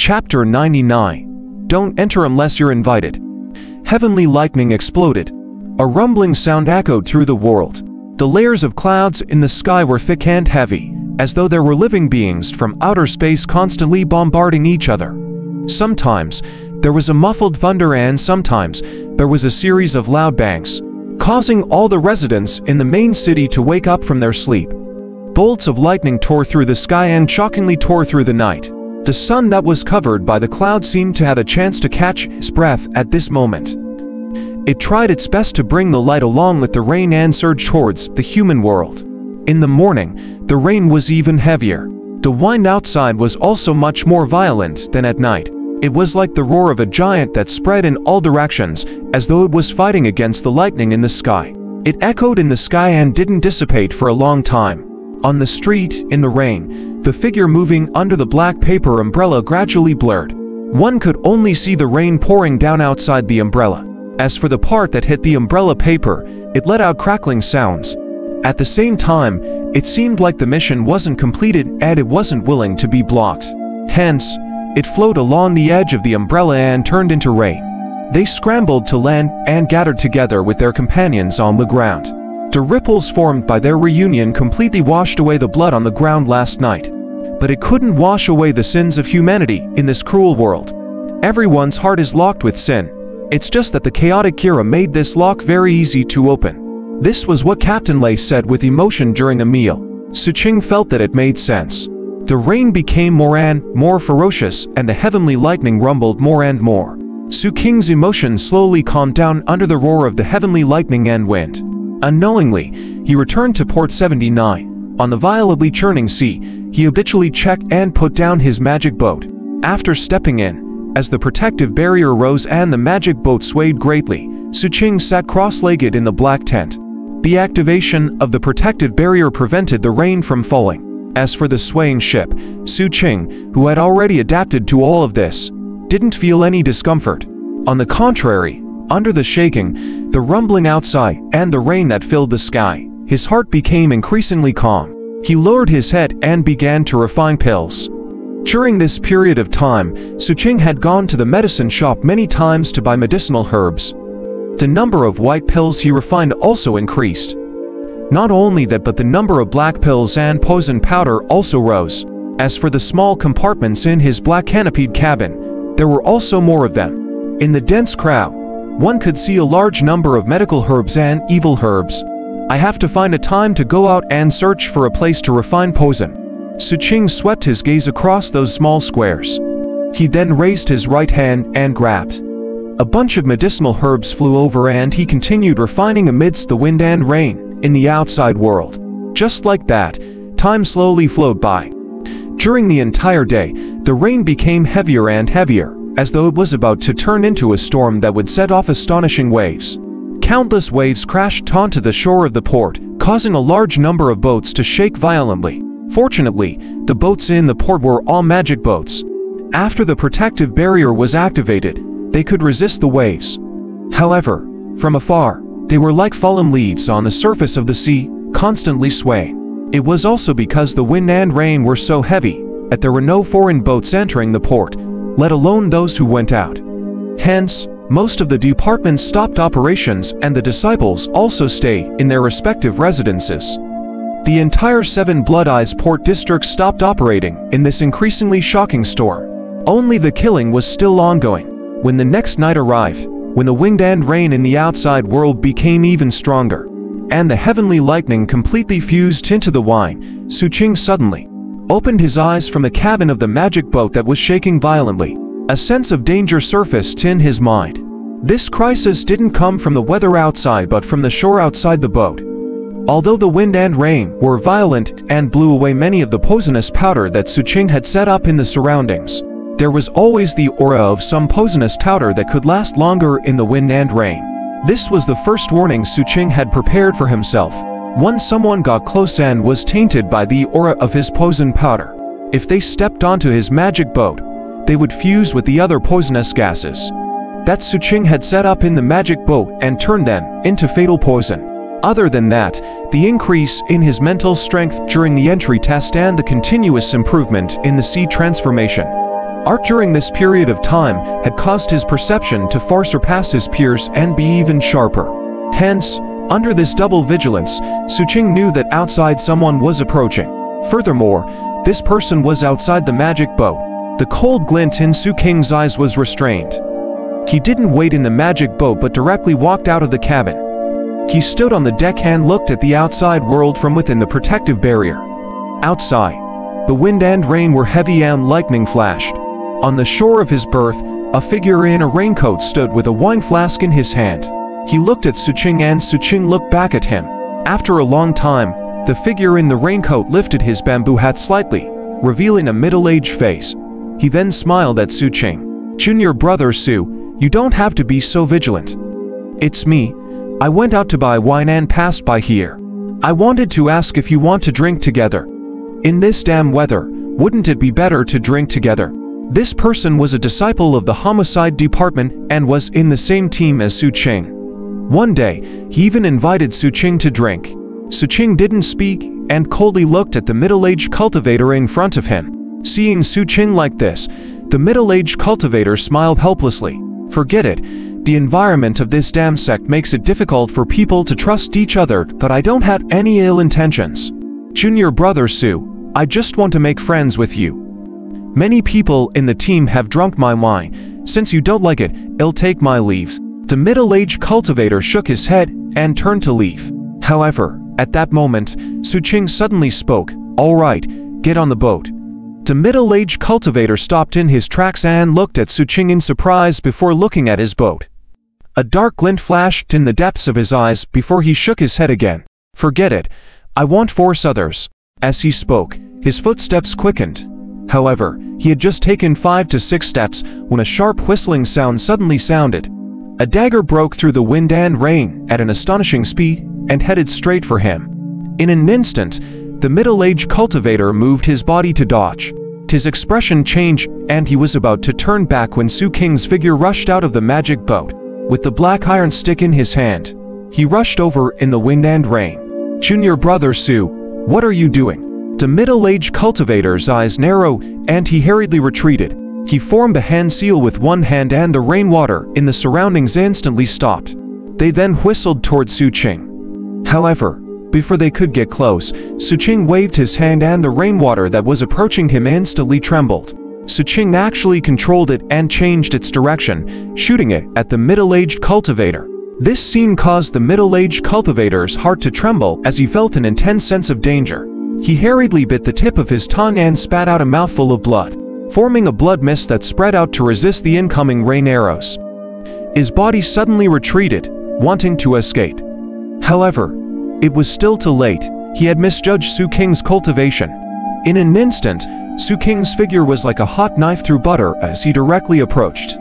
Chapter 99. Don't enter unless you're invited. Heavenly lightning exploded. A rumbling sound echoed through the world. The layers of clouds in the sky were thick and heavy, as though there were living beings from outer space constantly bombarding each other. Sometimes, there was a muffled thunder and sometimes, there was a series of loud bangs, causing all the residents in the main city to wake up from their sleep. Bolts of lightning tore through the sky and shockingly tore through the night. The sun that was covered by the clouds seemed to have a chance to catch its breath at this moment. It tried its best to bring the light along with the rain and surge towards the human world. In the morning, the rain was even heavier. The wind outside was also much more violent than at night. It was like the roar of a giant that spread in all directions, as though it was fighting against the lightning in the sky. It echoed in the sky and didn't dissipate for a long time. On the street, in the rain, the figure moving under the black paper umbrella gradually blurred. One could only see the rain pouring down outside the umbrella. As for the part that hit the umbrella paper, it let out crackling sounds. At the same time, it seemed like the mission wasn't completed and it wasn't willing to be blocked. Hence, it flowed along the edge of the umbrella and turned into rain. They scrambled to land and gathered together with their companions on the ground. The ripples formed by their reunion completely washed away the blood on the ground last night. But it couldn't wash away the sins of humanity in this cruel world. Everyone's heart is locked with sin. It's just that the chaotic era made this lock very easy to open. This was what Captain Lei said with emotion during a meal. Xu Qing felt that it made sense. The rain became more and more ferocious, and the heavenly lightning rumbled more and more. Xu Qing's emotions slowly calmed down under the roar of the heavenly lightning and wind. Unknowingly, he returned to Port 79. On the violently churning sea, he habitually checked and put down his magic boat. After stepping in, as the protective barrier rose and the magic boat swayed greatly, Xu Qing sat cross-legged in the black tent. The activation of the protective barrier prevented the rain from falling. As for the swaying ship, Xu Qing, who had already adapted to all of this, didn't feel any discomfort. On the contrary, under the shaking, the rumbling outside, and the rain that filled the sky, his heart became increasingly calm. He lowered his head and began to refine pills. During this period of time, Xu Qing had gone to the medicine shop many times to buy medicinal herbs. The number of white pills he refined also increased. Not only that, but the number of black pills and poison powder also rose. As for the small compartments in his black canopied cabin, there were also more of them. In the dense crowd, one could see a large number of medical herbs and evil herbs. I have to find a time to go out and search for a place to refine poison. Xu Qing swept his gaze across those small squares. He then raised his right hand and grabbed. A bunch of medicinal herbs flew over and he continued refining amidst the wind and rain in the outside world. Just like that, time slowly flowed by. During the entire day, the rain became heavier and heavier, as though it was about to turn into a storm that would set off astonishing waves. Countless waves crashed onto the shore of the port, causing a large number of boats to shake violently. Fortunately, the boats in the port were all magic boats. After the protective barrier was activated, they could resist the waves. However, from afar, they were like fallen leaves on the surface of the sea, constantly swaying. It was also because the wind and rain were so heavy that there were no foreign boats entering the port, let alone those who went out. Hence, most of the departments stopped operations and the disciples also stayed in their respective residences. The entire 7 Blood Eyes port district stopped operating in this increasingly shocking storm. Only the killing was still ongoing. When the next night arrived, when the wind and rain in the outside world became even stronger, and the heavenly lightning completely fused into the wine, Xu Qing suddenly opened his eyes from the cabin of the magic boat that was shaking violently. A sense of danger surfaced in his mind. This crisis didn't come from the weather outside but from the shore outside the boat. Although the wind and rain were violent and blew away many of the poisonous powder that Xu Qing had set up in the surroundings, there was always the aura of some poisonous powder that could last longer in the wind and rain. This was the first warning Xu Qing had prepared for himself. Once someone got close and was tainted by the aura of his poison powder, if they stepped onto his magic boat, they would fuse with the other poisonous gases that Xu Qing had set up in the magic boat and turn them into fatal poison. Other than that, the increase in his mental strength during the entry test and the continuous improvement in the sea transformation Art during this period of time had caused his perception to far surpass his peers and be even sharper. Hence, under this double vigilance, Xu Qing knew that outside someone was approaching. Furthermore, this person was outside the magic boat. The cold glint in Xu Qing's eyes was restrained. He didn't wait in the magic boat but directly walked out of the cabin. He stood on the deck and looked at the outside world from within the protective barrier. Outside, the wind and rain were heavy and lightning flashed. On the shore of his berth, a figure in a raincoat stood with a wine flask in his hand. He looked at Xu Qing and Xu Qing looked back at him. After a long time, the figure in the raincoat lifted his bamboo hat slightly, revealing a middle-aged face. He then smiled at Xu Qing. "Junior brother Xu, you don't have to be so vigilant. It's me. I went out to buy wine and passed by here. I wanted to ask if you want to drink together. In this damn weather, wouldn't it be better to drink together?" This person was a disciple of the homicide department and was in the same team as Xu Qing. One day, he even invited Xu Qing to drink. Xu Qing didn't speak and coldly looked at the middle-aged cultivator in front of him. Seeing Xu Qing like this, the middle-aged cultivator smiled helplessly. "Forget it. The environment of this damn sect makes it difficult for people to trust each other, but I don't have any ill intentions. Junior brother Xu, I just want to make friends with you. Many people in the team have drunk my wine. Since you don't like it, I'll take my leave." The middle-aged cultivator shook his head and turned to leave. However, at that moment, Xu Qing suddenly spoke. "All right, get on the boat." The middle-aged cultivator stopped in his tracks and looked at Xu Qing in surprise before looking at his boat. A dark glint flashed in the depths of his eyes before he shook his head again. "Forget it. I won't force others." As he spoke, his footsteps quickened. However, he had just taken 5 to 6 steps when a sharp whistling sound suddenly sounded. A dagger broke through the wind and rain at an astonishing speed and headed straight for him. In an instant, the middle-aged cultivator moved his body to dodge. His expression changed and he was about to turn back when Xu Qing's figure rushed out of the magic boat. With the black iron stick in his hand, he rushed over in the wind and rain. "Junior brother Xu, what are you doing?" The middle-aged cultivator's eyes narrowed and he hurriedly retreated. He formed a hand seal with one hand and the rainwater in the surroundings instantly stopped. They then whistled towards Xu Qing. However, before they could get close, Xu Qing waved his hand and the rainwater that was approaching him instantly trembled. Xu Qing actually controlled it and changed its direction, shooting it at the middle-aged cultivator. This scene caused the middle-aged cultivator's heart to tremble as he felt an intense sense of danger. He hurriedly bit the tip of his tongue and spat out a mouthful of blood, forming a blood mist that spread out to resist the incoming rain arrows. His body suddenly retreated, wanting to escape. However, it was still too late. He had misjudged Xu Qing's cultivation. In an instant, Xu Qing's figure was like a hot knife through butter as he directly approached.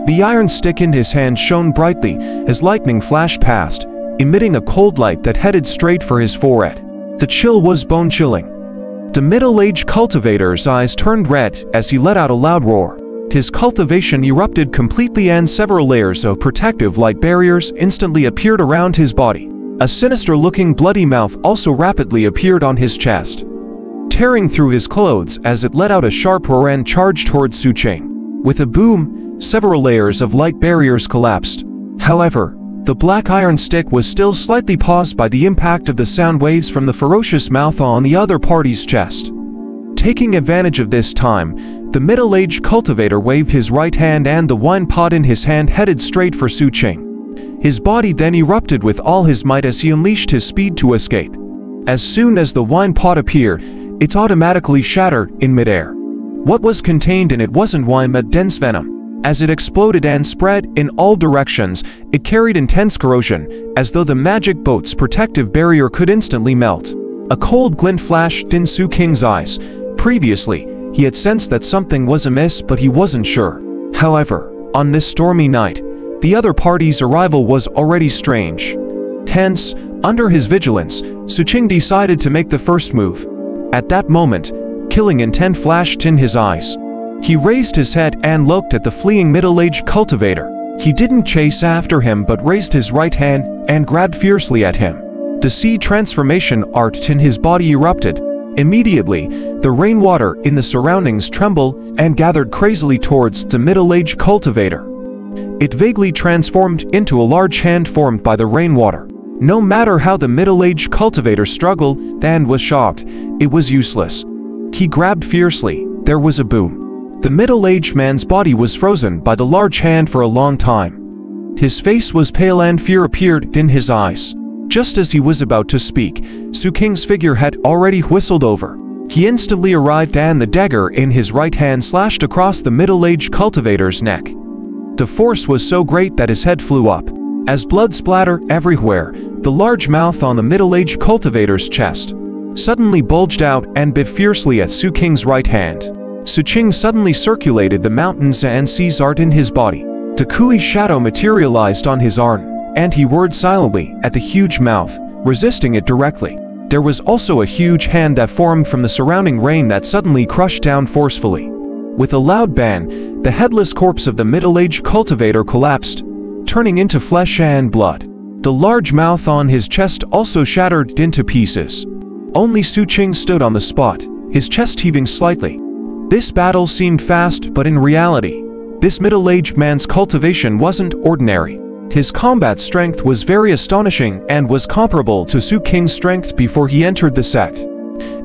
The iron stick in his hand shone brightly as lightning flashed past, emitting a cold light that headed straight for his forehead. The chill was bone-chilling. The middle-aged cultivator's eyes turned red as he let out a loud roar. His cultivation erupted completely and several layers of protective light barriers instantly appeared around his body. A sinister-looking bloody mouth also rapidly appeared on his chest, tearing through his clothes as it let out a sharp roar and charged towards Xu Qing. With a boom, several layers of light barriers collapsed. However, the black iron stick was still slightly paused by the impact of the sound waves from the ferocious mouth on the other party's chest. Taking advantage of this time, the middle-aged cultivator waved his right hand and the wine pot in his hand headed straight for Xu Qing. His body then erupted with all his might as he unleashed his speed to escape. As soon as the wine pot appeared, it automatically shattered in midair. What was contained in it wasn't wine but dense venom. As it exploded and spread in all directions, it carried intense corrosion, as though the magic boat's protective barrier could instantly melt. A cold glint flashed in Xu Qing's eyes. Previously, he had sensed that something was amiss but he wasn't sure. However, on this stormy night, the other party's arrival was already strange. Hence, under his vigilance, Xu Qing decided to make the first move. At that moment, killing intent flashed in his eyes. He raised his head and looked at the fleeing middle-aged cultivator. He didn't chase after him but raised his right hand and grabbed fiercely at him. The seed transformation art in his body erupted, Immediately, the rainwater in the surroundings trembled and gathered crazily towards the middle-aged cultivator. It vaguely transformed into a large hand formed by the rainwater. No matter how the middle-aged cultivator struggled, Dan was shocked. It was useless. He grabbed fiercely. There was a boom. The middle-aged man's body was frozen by the large hand for a long time. His face was pale and fear appeared in his eyes. Just as he was about to speak, Xu Qing's figure had already whistled over. He instantly arrived and the dagger in his right hand slashed across the middle-aged cultivator's neck. The force was so great that his head flew up. As blood splattered everywhere, the large mouth on the middle-aged cultivator's chest suddenly bulged out and bit fiercely at Xu Qing's right hand. Xu Qing suddenly circulated the mountains and seas art in his body. The Kui's shadow materialized on his arm, and he whirred silently at the huge mouth, resisting it directly. There was also a huge hand that formed from the surrounding rain that suddenly crushed down forcefully. With a loud bang, the headless corpse of the middle-aged cultivator collapsed, turning into flesh and blood. The large mouth on his chest also shattered into pieces. Only Xu Qing stood on the spot, his chest heaving slightly. This battle seemed fast, but in reality, this middle-aged man's cultivation wasn't ordinary. His combat strength was very astonishing and was comparable to Xu Qing's strength before he entered the sect.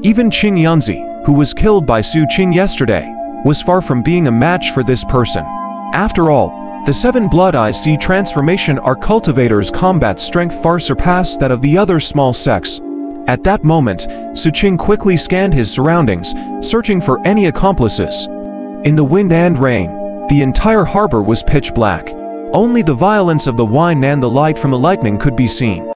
Even Qing Yunzi, who was killed by Xu Qing yesterday, was far from being a match for this person. After all, the 7 Blood Eyes see transformation our cultivator's combat strength far surpassed that of the other small sects. At that moment, Xu Qing quickly scanned his surroundings, searching for any accomplices. In the wind and rain, the entire harbor was pitch black. Only the violence of the wind and the light from the lightning could be seen.